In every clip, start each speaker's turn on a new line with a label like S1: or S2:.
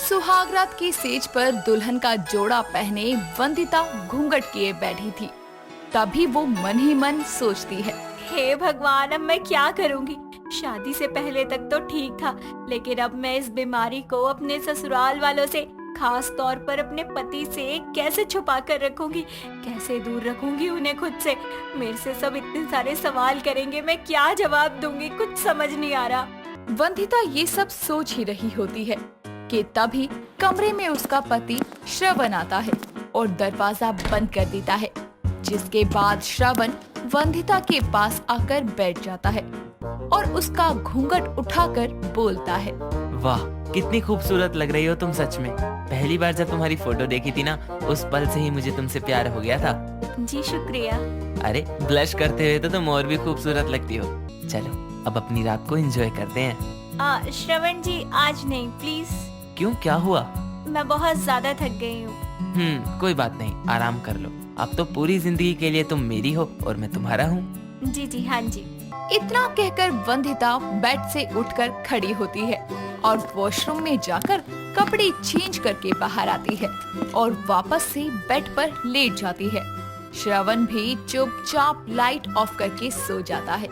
S1: सुहागरात की सेज पर दुल्हन का जोड़ा पहने वंदिता घूंघट किए बैठी थी। तभी वो मन ही मन सोचती है,
S2: हे भगवान, अब मैं क्या करूंगी। शादी से पहले तक तो ठीक था, लेकिन अब मैं इस बीमारी को अपने ससुराल वालों से, खास तौर पर अपने पति से कैसे छुपा कर रखूंगी, कैसे दूर रखूंगी उन्हें खुद से। मेरे से सब इतने सारे सवाल करेंगे, मैं क्या जवाब दूंगी, कुछ समझ नहीं आ रहा।
S1: वंदिता ये सब सोच ही रही होती है कि तभी कमरे में उसका पति श्रवण आता है और दरवाजा बंद कर देता है। जिसके बाद श्रवण वंदिता के पास आकर बैठ जाता है और उसका घूंघट उठाकर बोलता है,
S3: वाह, कितनी खूबसूरत लग रही हो तुम सच में। पहली बार जब तुम्हारी फोटो देखी थी ना, उस पल से ही मुझे तुमसे प्यार हो गया था।
S2: जी शुक्रिया।
S3: अरे ब्लश करते हुए तो तुम और भी खूबसूरत लगती हो। चलो अब अपनी रात को एंजॉय करते हैं।
S2: श्रवण जी, आज नहीं प्लीज।
S3: क्यों, क्या हुआ?
S2: मैं बहुत ज्यादा थक गई हूँ।
S3: कोई बात नहीं, आराम कर लो। अब तो पूरी जिंदगी के लिए तुम मेरी हो और मैं तुम्हारा हूँ।
S2: जी जी, हाँ जी।
S1: इतना कहकर वंदिता बेड से उठकर खड़ी होती है और वॉशरूम में जाकर कपड़े चेंज करके बाहर आती है और वापस से बेड पर लेट जाती है। श्रवण भी चुपचाप लाइट ऑफ करके सो जाता है।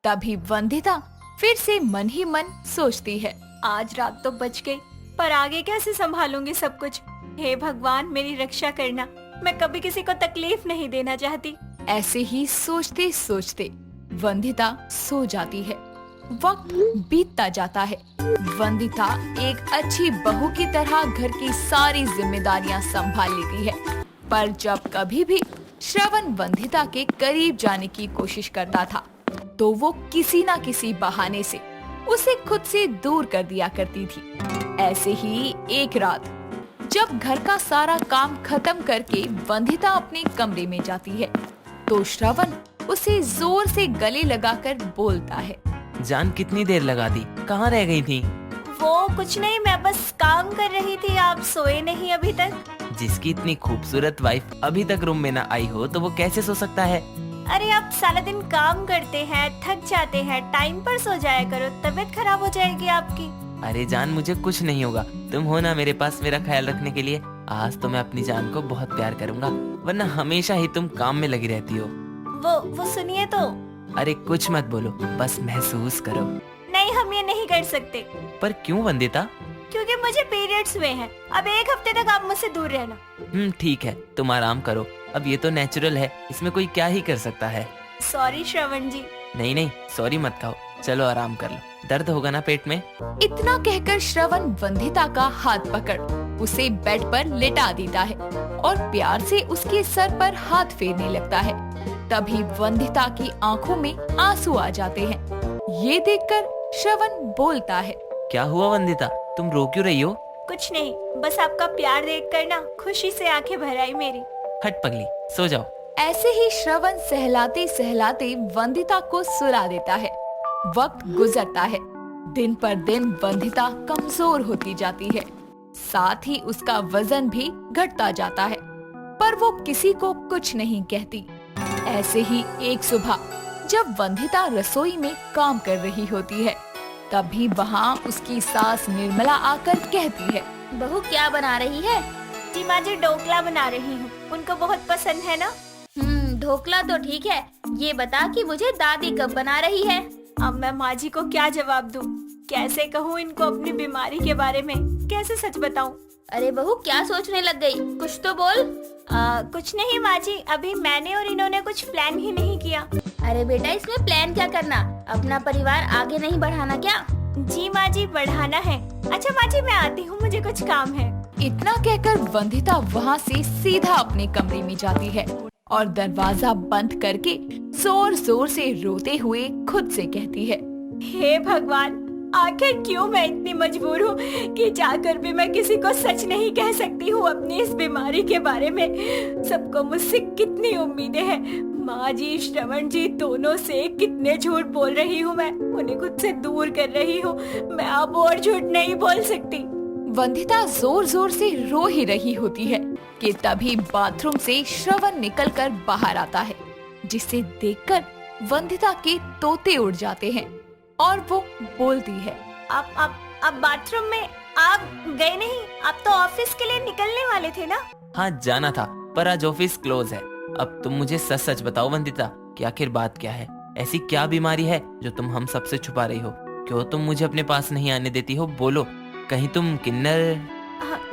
S1: तभी वंदिता फिर से मन ही मन सोचती है,
S2: आज रात तो बच गई, पर आगे कैसे संभालूंगी सब कुछ। हे भगवान, मेरी रक्षा करना, मैं कभी किसी को तकलीफ नहीं देना चाहती।
S1: ऐसे ही सोचते सोचते वंदिता सो जाती है। वक्त बीतता जाता है। वंदिता एक अच्छी बहू की तरह घर की सारी जिम्मेदारियां संभाल लेती है, पर जब कभी भी श्रवण वंदिता के करीब जाने की कोशिश करता था तो वो किसी न किसी बहाने से उसे खुद से दूर कर दिया करती थी। ऐसे ही एक रात जब घर का सारा काम खत्म करके वंदिता अपने कमरे में जाती है तो श्रवण उसे जोर से गले लगाकर बोलता है,
S3: जान, कितनी देर लगा दी, कहाँ रह गई थी?
S2: वो कुछ नहीं, मैं बस काम कर रही थी। आप सोए नहीं अभी तक?
S3: जिसकी इतनी खूबसूरत वाइफ अभी तक रूम में ना आई हो तो वो कैसे सो सकता है?
S2: अरे आप सारा दिन काम करते हैं, थक जाते हैं, टाइम पर सो जाया करो, तबीयत खराब हो जाएगी आपकी।
S3: अरे जान, मुझे कुछ नहीं होगा, तुम हो ना मेरे पास मेरा ख्याल रखने के लिए। आज तो मैं अपनी जान को बहुत प्यार करूंगा, वरना हमेशा ही तुम काम में लगी रहती हो।
S2: वो सुनिए तो।
S3: अरे कुछ मत बोलो, बस महसूस करो।
S2: नहीं, हम ये नहीं कर सकते।
S3: पर क्यों वंदिता?
S2: क्योंकि मुझे पीरियड्स हुए हैं। अब एक हफ्ते तक आप मुझसे दूर रहना।
S3: ठीक है, तुम आराम करो। अब ये तो नेचुरल है, इसमें कोई क्या ही कर सकता है।
S2: सॉरी श्रवण जी।
S3: नहीं नहीं, सॉरी मत कहो, चलो आराम कर लो। दर्द होगा ना पेट में?
S1: इतना कहकर श्रवण वंदिता का हाथ पकड़ उसे बेड पर लेटा देता है और प्यार से उसके सर पर हाथ फेरने लगता है। तभी वंदिता की आंखों में आंसू आ जाते हैं। ये देखकर श्रवण बोलता है,
S3: क्या हुआ वंदिता, तुम रो क्यों रही हो?
S2: कुछ नहीं, बस आपका प्यार देखकर ना खुशी से आंखें भर आई मेरी।
S3: हट पगली, सो जाओ।
S1: ऐसे ही श्रवण सहलाते सहलाते वंदिता को सुला देता है। वक्त गुजरता है। दिन पर दिन वंदिता कमजोर होती जाती है, साथ ही उसका वजन भी घटता जाता है, पर वो किसी को कुछ नहीं कहती। ऐसे ही एक सुबह जब वंदिता रसोई में काम कर रही होती है, तभी वहाँ उसकी सास निर्मला आकर कहती है,
S2: बहू क्या बना रही है? जी माँ जी, ढोकला बना रही हूँ, उनको बहुत पसंद है ना। ढोकला तो ठीक है, ये बता कि मुझे दादी कब बना रही है? अब मैं माँ जी को क्या जवाब दूँ? कैसे कहूँ इनको अपनी बीमारी के बारे में, कैसे सच बताऊँ? अरे बहू, क्या सोचने लग गई, कुछ तो बोल। कुछ नहीं माँ जी, अभी मैंने और इन्होंने कुछ प्लान ही नहीं किया। अरे बेटा, इसमें प्लान क्या करना, अपना परिवार आगे नहीं बढ़ाना क्या? जी माँ जी, बढ़ाना है। अच्छा माँ जी, मैं आती हूँ, मुझे कुछ काम है।
S1: इतना कहकर वंदिता वहाँ से सीधा अपने कमरे में जाती है और दरवाजा बंद करके जोर जोर से रोते हुए खुद से कहती है,
S2: हे भगवान, आखिर क्यों मैं इतनी मजबूर हूँ कि जाकर भी मैं किसी को सच नहीं कह सकती हूँ अपनी इस बीमारी के बारे में। सबको मुझसे कितनी उम्मीदें हैं। माँ जी, श्रवण जी, दोनों से कितने झूठ बोल रही हूँ मैं, उन्हें खुद से दूर कर रही हूँ। मैं अब और झूठ नहीं बोल सकती।
S1: वंदिता जोर जोर से रो ही रही होती है कि तभी बाथरूम से श्रवण निकलकर बाहर आता है, जिसे देखकर वंदिता के तोते उड़ जाते हैं और वो बोलती है,
S2: आप बाथरूम में आप गए नहीं? आप तो ऑफिस के लिए निकलने वाले थे ना?
S3: हाँ जाना था, पर आज ऑफिस क्लोज है। अब तुम मुझे सच सच बताओ वंदिता, कि आखिर बात क्या है? ऐसी क्या बीमारी है जो तुम हम सबसे छुपा रही हो? क्यों तुम मुझे अपने पास नहीं आने देती हो? बोलो, कहीं तुम किन्नर?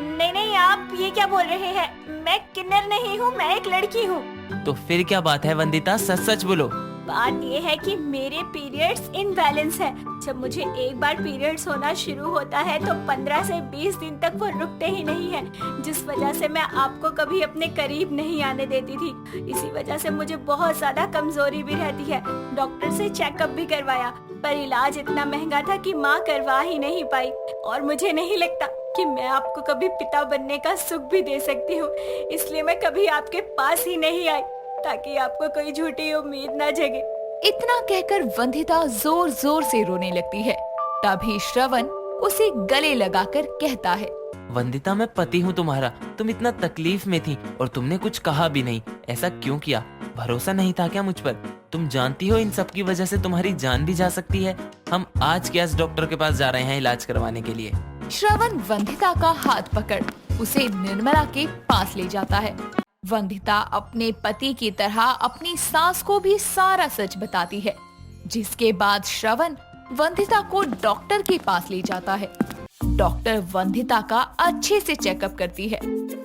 S2: नहीं नहीं, आप ये क्या बोल रहे हैं? मैं किन्नर नहीं हूँ, मैं एक लड़की हूँ।
S3: तो फिर क्या बात है वंदिता, सच सच बोलो।
S2: बात ये है कि मेरे पीरियड्स इनबैलेंस है। जब मुझे एक बार पीरियड्स होना शुरू होता है तो 15 से 20 दिन तक वो रुकते ही नहीं है, जिस वजह से मैं आपको कभी अपने करीब नहीं आने देती थी। इसी वजह से मुझे बहुत ज्यादा कमजोरी भी रहती है। डॉक्टर से चेकअप भी करवाया, पर इलाज इतना महंगा था कि माँ करवा ही नहीं पाई। और मुझे नहीं लगता कि मैं आपको कभी पिता बनने का सुख भी दे सकती हूँ, इसलिए मैं कभी आपके पास ही नहीं आई, ताकि आपको कोई झूठी उम्मीद न जगे।
S1: इतना कहकर वंदिता जोर जोर से रोने लगती है। तभी श्रवण उसे गले लगाकर कहता है,
S3: वंदिता मैं पति हूँ तुम्हारा, तुम इतना तकलीफ में थी और तुमने कुछ कहा भी नहीं। ऐसा क्यों किया? भरोसा नहीं था क्या मुझ पर? तुम जानती हो इन सब की वजह से तुम्हारी जान भी जा सकती है। हम आज के आज डॉक्टर के पास जा रहे हैं इलाज करवाने के लिए।
S1: श्रवण वंदिता का हाथ पकड़ उसे निर्मला के पास ले जाता है। वंदिता अपने पति की तरह अपनी सास को भी सारा सच बताती है, जिसके बाद श्रवण वंदिता को डॉक्टर के पास ले जाता है। डॉक्टर वंदिता का अच्छे से चेकअप करती है,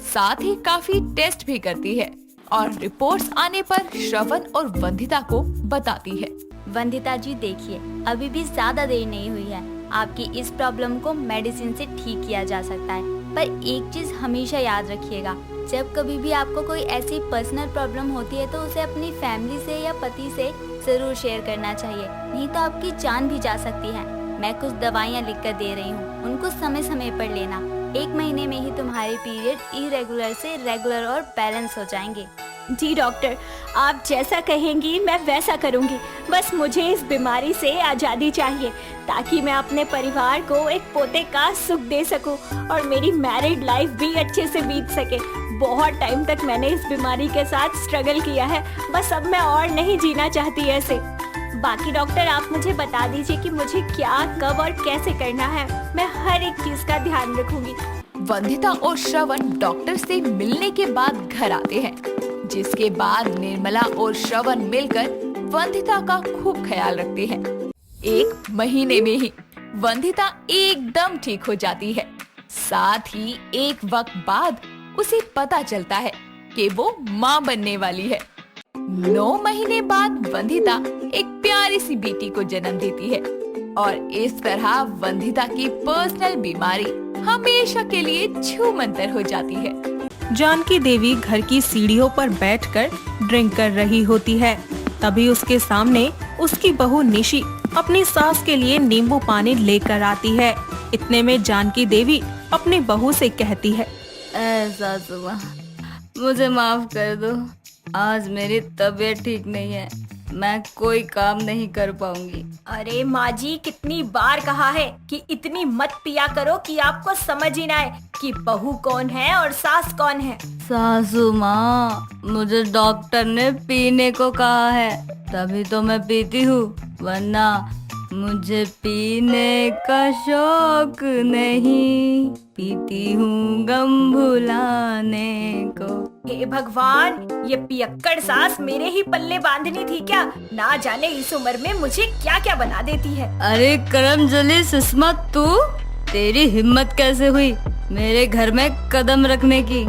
S1: साथ ही काफी टेस्ट भी करती है और रिपोर्ट्स आने पर श्रवण और वंदिता को बताती है।
S2: वंदिता जी देखिए, अभी भी ज्यादा देर नहीं हुई है। आपकी इस प्रॉब्लम को मेडिसिन से ठीक किया जा सकता है, पर एक चीज हमेशा याद रखिएगा, जब कभी भी आपको कोई ऐसी पर्सनल प्रॉब्लम होती है तो उसे अपनी फैमिली से या पति से जरूर शेयर करना चाहिए, नहीं तो आपकी जान भी जा सकती है। मैं कुछ दवाइयाँ लिख कर दे रही हूँ, उनको समय समय पर लेना। 1 महीने में ही तुम्हारे पीरियड इरेगुलर से रेगुलर और बैलेंस हो जाएंगे। जी डॉक्टर, आप जैसा कहेंगी मैं वैसा करूंगी। बस मुझे इस बीमारी से आज़ादी चाहिए, ताकि मैं अपने परिवार को एक पोते का सुख दे सकूं और मेरी मैरिड लाइफ भी अच्छे से बीत सके। बहुत टाइम तक मैंने इस बीमारी के साथ स्ट्रगल किया है, बस अब मैं और नहीं जीना चाहती ऐसे। बाकी डॉक्टर आप मुझे बता दीजिए कि मुझे क्या, कब और कैसे करना है। मैं हर एक चीज का ध्यान रखूंगी।
S1: वंदिता और श्रवण डॉक्टर से मिलने के बाद घर आते हैं, जिसके बाद निर्मला और श्रवण मिलकर वंदिता का खूब ख्याल रखते हैं। 1 महीने में ही वंदिता एकदम ठीक हो जाती है। साथ ही एक वक्त बाद उसे पता चलता है कि वो माँ बनने वाली है। 9 महीने बाद वंदिता एक प्यारी सी बेटी को जन्म देती है और इस तरह वंदिता की पर्सनल बीमारी हमेशा के लिए छूमंतर हो जाती है।
S4: जानकी देवी घर की सीढ़ियों पर बैठकर ड्रिंक कर रही होती है। तभी उसके सामने उसकी बहू निशी अपनी सास के लिए नींबू पानी लेकर आती है। इतने में जानकी देवी अपनी बहू से कहती है,
S5: सासू माँ, मुझे माफ कर दो, आज मेरी तबीयत ठीक नहीं है, मैं कोई काम नहीं कर पाऊंगी।
S2: अरे माँ जी, कितनी बार कहा है कि इतनी मत पिया करो कि आपको समझ ही ना आए कि बहू कौन है और सास कौन है।
S5: सासू माँ, मुझे डॉक्टर ने पीने को कहा है, तभी तो मैं पीती हूँ, वरना मुझे पीने का शौक नहीं, पीती हूँ गम भुलाने को।
S2: हे भगवान, ये पियक्कड़ सास मेरे ही पल्ले बांधनी थी क्या? ना जाने इस उम्र में मुझे क्या क्या बना देती है।
S5: अरे करमजली सुषमा, तू, तेरी हिम्मत कैसे हुई मेरे घर में कदम रखने की?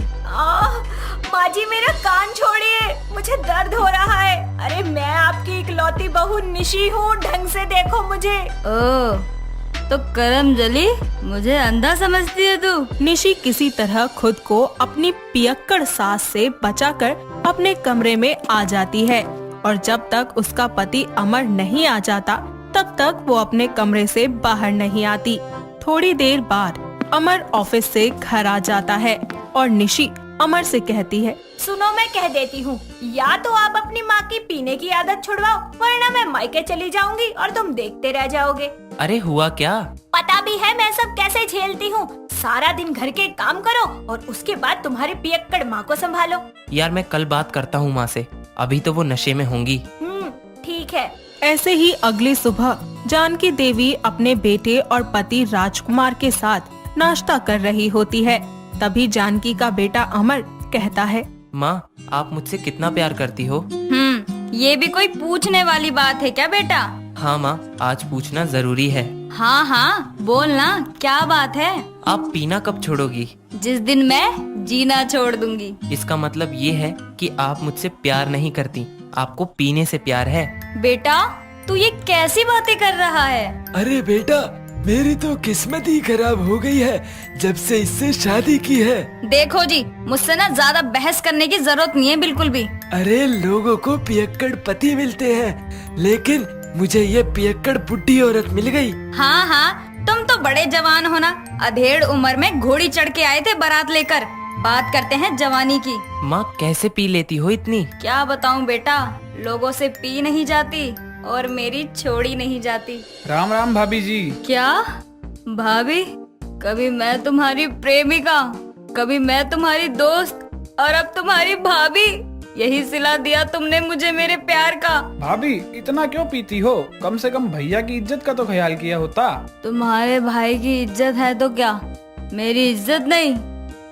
S2: माँ जी, मेरा कान छोड़िए, मुझे दर्द हो रहा है। अरे मैं आपकी इकलौती बहू निशी हूँ, ढंग से देखो मुझे।
S5: ओह, तो करमजली मुझे अंधा समझती है तू?
S4: निशी किसी तरह खुद को अपनी पियक्कड़ सास से बचाकर अपने कमरे में आ जाती है और जब तक उसका पति अमर नहीं आ जाता तब तक वो अपने कमरे से बाहर नहीं आती। थोड़ी देर बाद अमर ऑफिस से घर आ जाता है और निशी अमर से कहती है,
S2: सुनो, मैं कह देती हूँ, या तो आप अपनी माँ की पीने की आदत छुड़वाओ, वरना मैं मायके चली जाऊंगी और तुम देखते रह जाओगे।
S3: अरे हुआ क्या?
S2: पता भी है मैं सब कैसे झेलती हूँ। सारा दिन घर के काम करो और उसके बाद तुम्हारे पियक्कड़ माँ को संभालो।
S3: यार मैं कल बात करता हूँ माँ से, अभी तो वो नशे में होंगी।
S2: ठीक है।
S4: ऐसे ही अगली सुबह जानकी देवी अपने बेटे और पति राजकुमार के साथ नाश्ता कर रही होती है। तभी जानकी का बेटा अमर कहता है,
S3: माँ, आप मुझसे कितना प्यार करती हो?
S5: ये भी कोई पूछने वाली बात है क्या बेटा?
S3: हाँ माँ, आज पूछना जरूरी है।
S5: हाँ हाँ, बोलना, क्या बात है?
S3: आप पीना कब छोड़ोगी?
S5: जिस दिन मैं जीना छोड़ दूंगी।
S3: इसका मतलब ये है कि आप मुझसे प्यार नहीं करती, आपको पीने से प्यार है।
S5: बेटा, तू ये कैसी बातें कर रहा है?
S6: अरे बेटा, मेरी तो किस्मत ही खराब हो गई है जब से इससे शादी की है।
S5: देखो जी, मुझसे ना ज्यादा बहस करने की जरूरत नहीं है बिल्कुल भी।
S6: अरे लोगों को पियक्कड़ पति मिलते हैं, लेकिन मुझे ये पियक्कड़ बुढ़ी औरत मिल गई।
S5: हाँ हाँ, तुम तो बड़े जवान हो ना, अधेड़ उम्र में घोड़ी चढ़ के आए थे बारात लेकर। बात करते हैं जवानी की।
S3: माँ, कैसे पी लेती हो इतनी?
S5: क्या बताऊं बेटा, लोगों से पी नहीं जाती और मेरी छोड़ी नहीं जाती।
S7: राम राम भाभी जी।
S5: क्या भाभी? कभी मैं तुम्हारी प्रेमिका, कभी मैं तुम्हारी दोस्त, और अब तुम्हारी भाभी। यही सिला दिया तुमने मुझे मेरे प्यार का।
S7: भाभी, इतना क्यों पीती हो? कम से कम भैया की इज्जत का तो ख्याल किया होता।
S5: तुम्हारे भाई की इज्जत है तो क्या, मेरी इज्जत नहीं?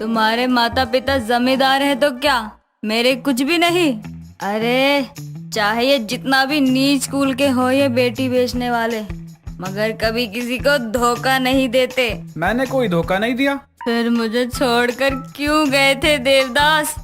S5: तुम्हारे माता पिता जमींदार है तो क्या, मेरे कुछ भी नहीं? अरे चाहे ये जितना भी नीच स्कूल के हो ये बेटी बेचने वाले, मगर कभी किसी को धोखा नहीं देते।
S7: मैंने कोई धोखा नहीं दिया।
S5: फिर मुझे छोड़कर क्यों गए थे देवदास?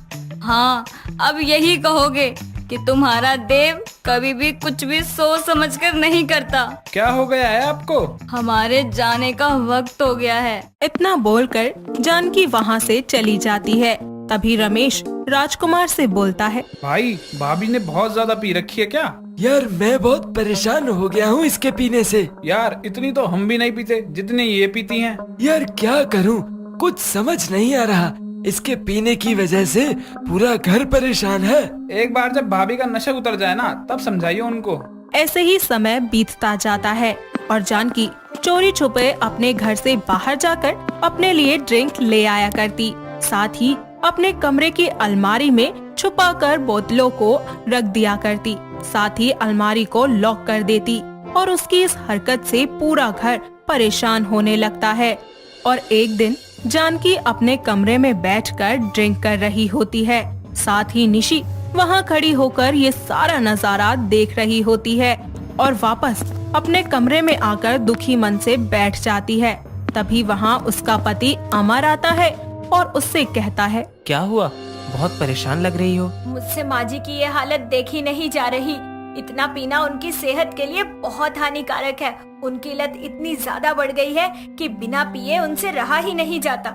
S5: हाँ, अब यही कहोगे कि तुम्हारा देव कभी भी कुछ भी सोच समझकर नहीं करता।
S7: क्या हो गया है आपको?
S5: हमारे जाने का वक्त हो गया है।
S4: इतना बोलकर जानकी वहाँ से चली जाती है। तभी रमेश राजकुमार से बोलता है,
S7: भाई, भाभी ने बहुत ज्यादा पी रखी है क्या?
S6: यार मैं बहुत परेशान हो गया हूँ इसके पीने से।
S7: यार इतनी तो हम भी नहीं पीते जितनी ये पीती हैं।
S6: यार क्या करूँ, कुछ समझ नहीं आ रहा। इसके पीने की वजह से पूरा घर परेशान है।
S7: एक बार जब भाभी का नशा उतर जाए ना, तब समझाइए उनको।
S4: ऐसे ही समय बीतता जाता है और जानकी चोरी छुपे अपने घर से बाहर जाकर अपने लिए ड्रिंक ले आया करती। साथ ही अपने कमरे की अलमारी में छुपाकर बोतलों को रख दिया करती। साथ ही अलमारी को लॉक कर देती और उसकी इस हरकत से पूरा घर परेशान होने लगता है। और एक दिन जानकी अपने कमरे में बैठकर ड्रिंक कर रही होती है। साथ ही निशी वहाँ खड़ी होकर ये सारा नजारा देख रही होती है और वापस अपने कमरे में आकर दुखी मन से बैठ जाती है। तभी वहाँ उसका पति अमर आता है और उससे कहता है,
S3: क्या हुआ? बहुत परेशान लग रही हो।
S2: मुझसे माँ जी की ये हालत देखी नहीं जा रही। इतना पीना उनकी सेहत के लिए बहुत हानिकारक है। उनकी लत इतनी ज्यादा बढ़ गई है कि बिना पिए उनसे रहा ही नहीं जाता।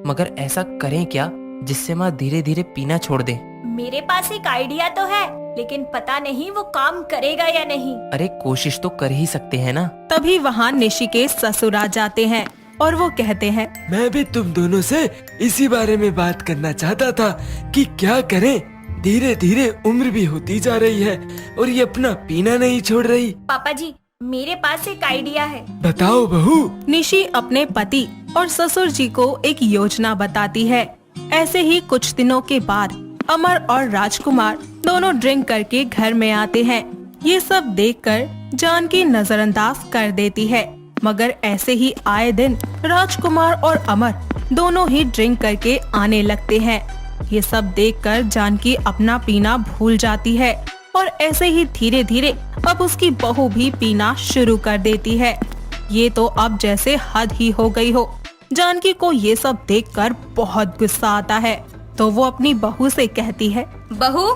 S3: मगर ऐसा करें क्या जिससे माँ धीरे धीरे पीना छोड़ दे?
S2: मेरे पास एक आइडिया तो है, लेकिन पता नहीं वो काम करेगा या नहीं।
S3: अरे कोशिश तो कर ही सकते हैं ना।
S4: तभी वहाँ निशी के ससुर आ जाते हैं और वो कहते हैं,
S6: मैं भी तुम दोनों से इसी बारे में बात करना चाहता था कि क्या करें। धीरे धीरे उम्र भी होती जा रही है और ये अपना पीना नहीं छोड़ रही।
S2: पापा जी, मेरे पास एक आइडिया है।
S6: बताओ बहू।
S4: निशी अपने पति और ससुर जी को एक योजना बताती है। ऐसे ही कुछ दिनों के बाद अमर और राजकुमार दोनों ड्रिंक करके घर में आते हैं। ये सब देखकर जानकी नजरअंदाज कर देती है, मगर ऐसे ही आए दिन राजकुमार और अमर दोनों ही ड्रिंक करके आने लगते हैं। ये सब देखकर जानकी अपना पीना भूल जाती है और ऐसे ही धीरे धीरे अब उसकी बहू भी पीना शुरू कर देती है। ये तो अब जैसे हद ही हो गई हो। जानकी को ये सब देखकर बहुत गुस्सा आता है, तो वो अपनी बहू से कहती है,
S5: बहू,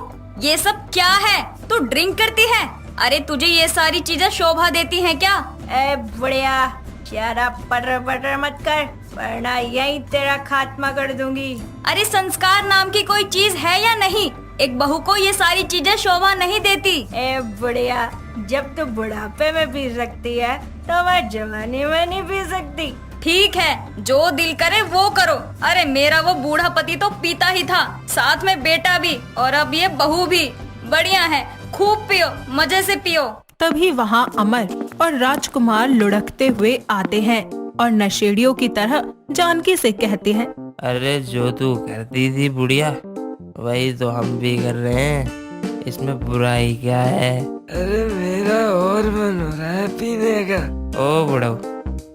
S5: ये सब क्या है? तू ड्रिंक करती है? अरे तुझे ये सारी चीजें शोभा देती हैं क्या?
S2: ए बुढ़िया, ज्यादा पटर पटर मत कर, वरना यही तेरा खात्मा कर दूंगी।
S5: अरे संस्कार नाम की कोई चीज है या नहीं? एक बहू को ये सारी चीजें शोभा नहीं देती।
S2: ए बुढ़िया, जब तू बुढ़ापे में पी सकती है तो मैं जवानी में नहीं पी सकती।
S5: ठीक है, जो दिल करे वो करो। अरे मेरा वो बूढ़ा पति तो पीता ही था, साथ में बेटा भी, और अब ये बहू भी। बढ़िया है, खूब पियो, मजे से पियो।
S4: तभी वहाँ अमर और राजकुमार लुढ़कते हुए आते हैं और नशेड़ियों की तरह जानकी से कहते हैं,
S3: अरे जो तू करती थी बुढ़िया, वही तो हम भी कर रहे हैं। इसमें बुराई क्या है?
S6: अरे मेरा और मन हो रहा है पीने का।
S3: ओ बुढ़ऊ,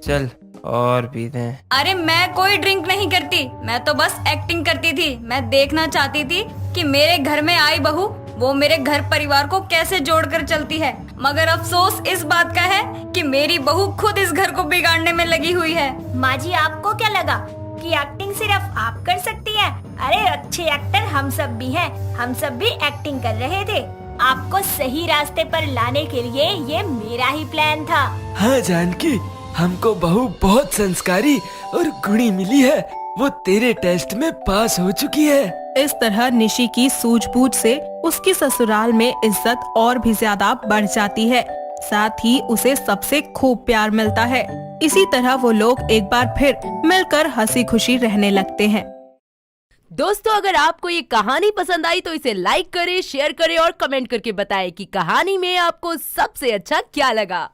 S3: चल और पीते हैं।
S5: अरे मैं कोई ड्रिंक नहीं करती, मैं तो बस एक्टिंग करती थी। मैं देखना चाहती थी कि मेरे घर में आई बहू वो मेरे घर परिवार को कैसे जोड़कर चलती है। मगर अफसोस इस बात का है कि मेरी बहू खुद इस घर को बिगाड़ने में लगी हुई है।
S2: माँ जी, आपको क्या लगा कि एक्टिंग सिर्फ आप कर सकती हैं? अरे अच्छे एक्टर हम सब भी हैं। हम सब भी एक्टिंग कर रहे थे। आपको सही रास्ते पर लाने के लिए ये मेरा ही प्लान था।
S6: हाँ जानकी, हमको बहू बहुत संस्कारी और गुणी मिली है। वो तेरे टेस्ट में पास हो चुकी है।
S4: इस तरह निशी की सूझबूझ से उसकी ससुराल में इज्जत और भी ज्यादा बढ़ जाती है। साथ ही उसे सबसे खूब प्यार मिलता है। इसी तरह वो लोग एक बार फिर मिलकर हंसी खुशी रहने लगते हैं।
S8: दोस्तों, अगर आपको ये कहानी पसंद आई तो इसे लाइक करें, शेयर करें और कमेंट करके बताएं कि कहानी में आपको सबसे अच्छा क्या लगा।